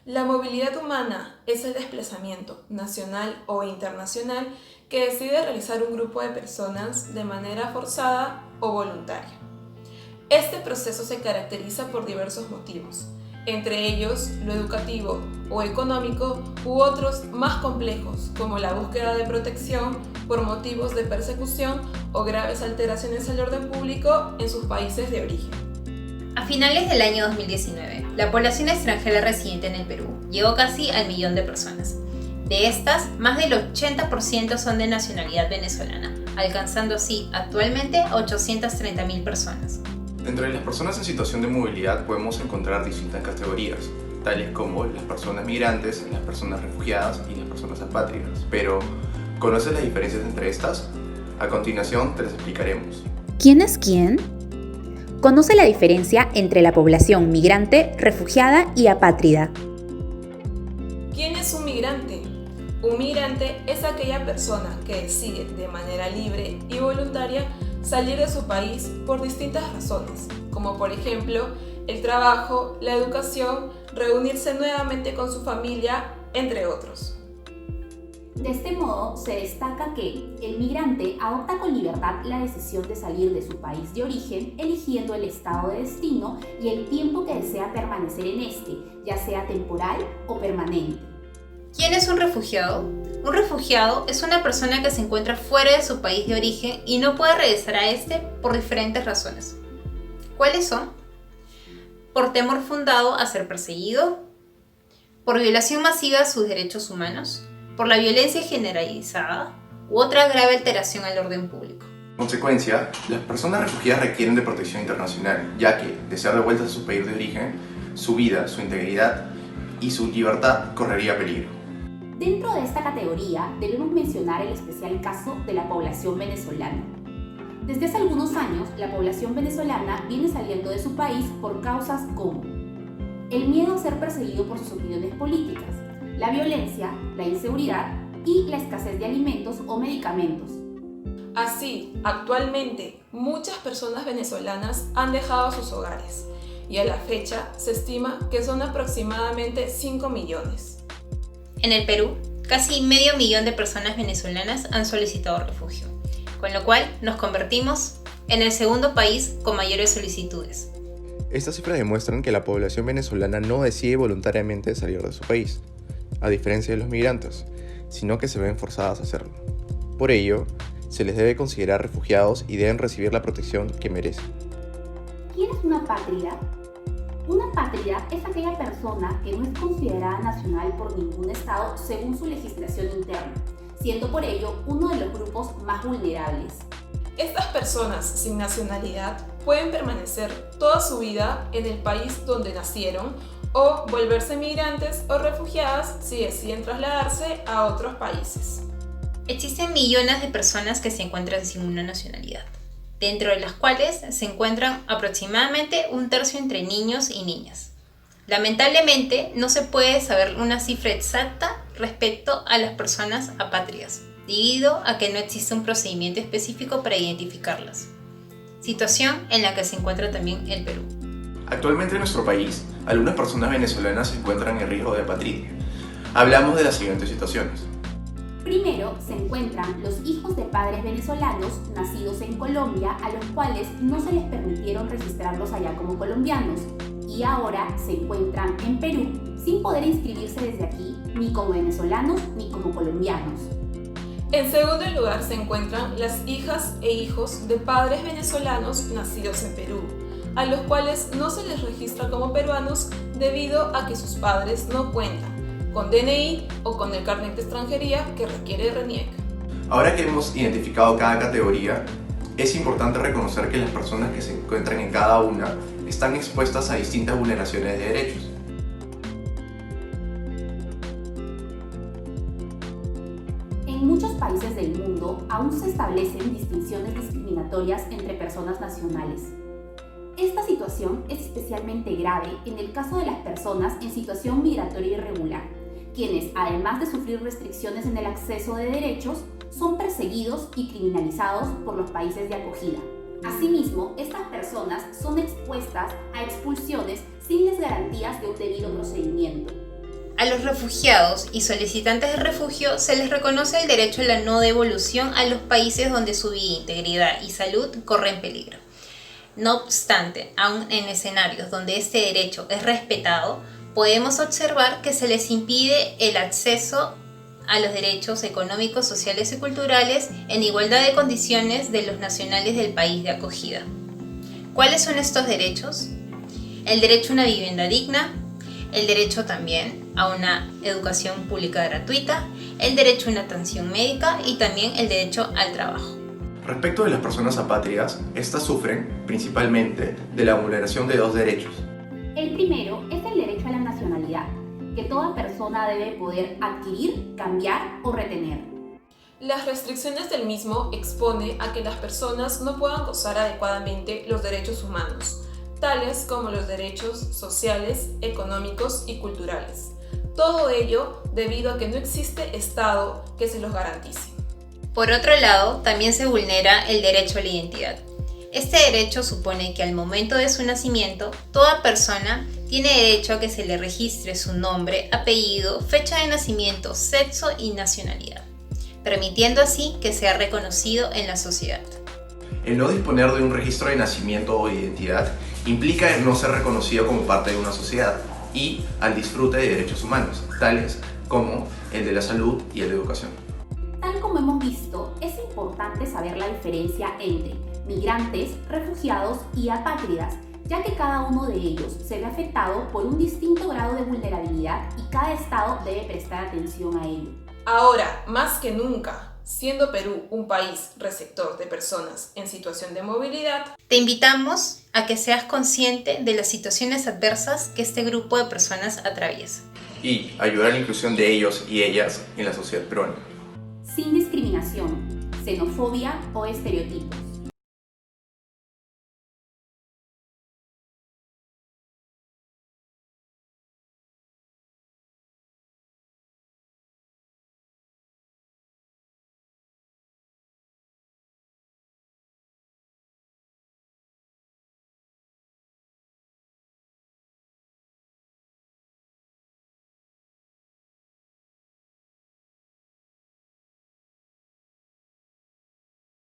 La movilidad humana es el desplazamiento nacional o internacional que decide realizar un grupo de personas de manera forzada o voluntaria. Este proceso se caracteriza por diversos motivos, entre ellos lo educativo o económico u otros más complejos, como la búsqueda de protección por motivos de persecución o graves alteraciones al orden público en sus países de origen. A finales del año 2019, la población extranjera residente en el Perú llegó casi al 1.000.000 de personas. De estas, más del 80% son de nacionalidad venezolana, alcanzando así actualmente a 830.000 personas. Entre las personas en situación de movilidad podemos encontrar distintas categorías, tales como las personas migrantes, las personas refugiadas y las personas apátridas. Pero, ¿conoces las diferencias entre estas? A continuación te las explicaremos. ¿Quién es quién? Conoce la diferencia entre la población migrante, refugiada y apátrida. ¿Quién es un migrante? Un migrante es aquella persona que decide de manera libre y voluntaria salir de su país por distintas razones, como por ejemplo el trabajo, la educación, reunirse nuevamente con su familia, entre otros. De este modo, se destaca que el migrante adopta con libertad la decisión de salir de su país de origen, eligiendo el estado de destino y el tiempo que desea permanecer en este, ya sea temporal o permanente. ¿Quién es un refugiado? Un refugiado es una persona que se encuentra fuera de su país de origen y no puede regresar a este por diferentes razones. ¿Cuáles son? Por temor fundado a ser perseguido, por violación masiva de sus derechos humanos, por la violencia generalizada u otra grave alteración al orden público. En consecuencia, las personas refugiadas requieren de protección internacional, ya que, de ser devueltas a su país de origen, su vida, su integridad y su libertad correría peligro. Dentro de esta categoría debemos mencionar el especial caso de la población venezolana. Desde hace algunos años, la población venezolana viene saliendo de su país por causas como el miedo a ser perseguido por sus opiniones políticas, la violencia, la inseguridad y la escasez de alimentos o medicamentos. Así, actualmente, muchas personas venezolanas han dejado sus hogares y a la fecha se estima que son aproximadamente 5 millones. En el Perú, casi 500.000 de personas venezolanas han solicitado refugio, con lo cual nos convertimos en el segundo país con mayores solicitudes. Estas cifras demuestran que la población venezolana no decide voluntariamente salir de su país, a diferencia de los migrantes, sino que se ven forzadas a hacerlo. Por ello, se les debe considerar refugiados y deben recibir la protección que merecen. ¿Quién es una apátrida? Una apátrida es aquella persona que no es considerada nacional por ningún estado según su legislación interna, siendo por ello uno de los grupos más vulnerables. Estas personas sin nacionalidad pueden permanecer toda su vida en el país donde nacieron o volverse migrantes o refugiadas si deciden trasladarse a otros países. Existen millones de personas que se encuentran sin una nacionalidad, dentro de las cuales se encuentran aproximadamente un tercio entre niños y niñas. Lamentablemente, no se puede saber una cifra exacta respecto a las personas apátridas, debido a que no existe un procedimiento específico para identificarlas, situación en la que se encuentra también el Perú. Actualmente en nuestro país, algunas personas venezolanas se encuentran en riesgo de apatridia. Hablamos de las siguientes situaciones. Primero se encuentran los hijos de padres venezolanos nacidos en Colombia a los cuales no se les permitieron registrarlos allá como colombianos y ahora se encuentran en Perú sin poder inscribirse desde aquí ni como venezolanos ni como colombianos. En segundo lugar se encuentran las hijas e hijos de padres venezolanos nacidos en Perú, a los cuales no se les registra como peruanos debido a que sus padres no cuentan con DNI o con el carnet de extranjería que requiere RENIEC. Ahora que hemos identificado cada categoría, es importante reconocer que las personas que se encuentran en cada una están expuestas a distintas vulneraciones de derechos. En muchos países del mundo aún se establecen distinciones discriminatorias entre personas nacionales. Esta situación es especialmente grave en el caso de las personas en situación migratoria irregular, quienes, además de sufrir restricciones en el acceso de derechos, son perseguidos y criminalizados por los países de acogida. Asimismo, estas personas son expuestas a expulsiones sin las garantías de un debido procedimiento. A los refugiados y solicitantes de refugio se les reconoce el derecho a la no devolución a los países donde su vida, integridad y salud corren peligro. No obstante, aun en escenarios donde este derecho es respetado, podemos observar que se les impide el acceso a los derechos económicos, sociales y culturales en igualdad de condiciones de los nacionales del país de acogida. ¿Cuáles son estos derechos? El derecho a una vivienda digna, el derecho también a una educación pública gratuita, el derecho a una atención médica y también el derecho al trabajo. Respecto de las personas apátridas, estas sufren principalmente de la vulneración de dos derechos. El primero es el derecho a la nacionalidad, que toda persona debe poder adquirir, cambiar o retener. Las restricciones del mismo expone a que las personas no puedan gozar adecuadamente los derechos humanos, tales como los derechos sociales, económicos y culturales. Todo ello debido a que no existe Estado que se los garantice. Por otro lado, también se vulnera el derecho a la identidad. Este derecho supone que al momento de su nacimiento, toda persona tiene derecho a que se le registre su nombre, apellido, fecha de nacimiento, sexo y nacionalidad, permitiendo así que sea reconocido en la sociedad. El no disponer de un registro de nacimiento o identidad implica el no ser reconocido como parte de una sociedad y al disfrute de derechos humanos, tales como el de la salud y el de educación. Tal como hemos visto, es importante saber la diferencia entre migrantes, refugiados y apátridas, ya que cada uno de ellos se ve afectado por un distinto grado de vulnerabilidad y cada estado debe prestar atención a ello. Ahora, más que nunca, siendo Perú un país receptor de personas en situación de movilidad, Te invitamos a que seas consciente de las situaciones adversas que este grupo de personas atraviesa. Y ayudar a la inclusión de ellos y ellas en la sociedad peruana. Sin discriminación, xenofobia o estereotipos.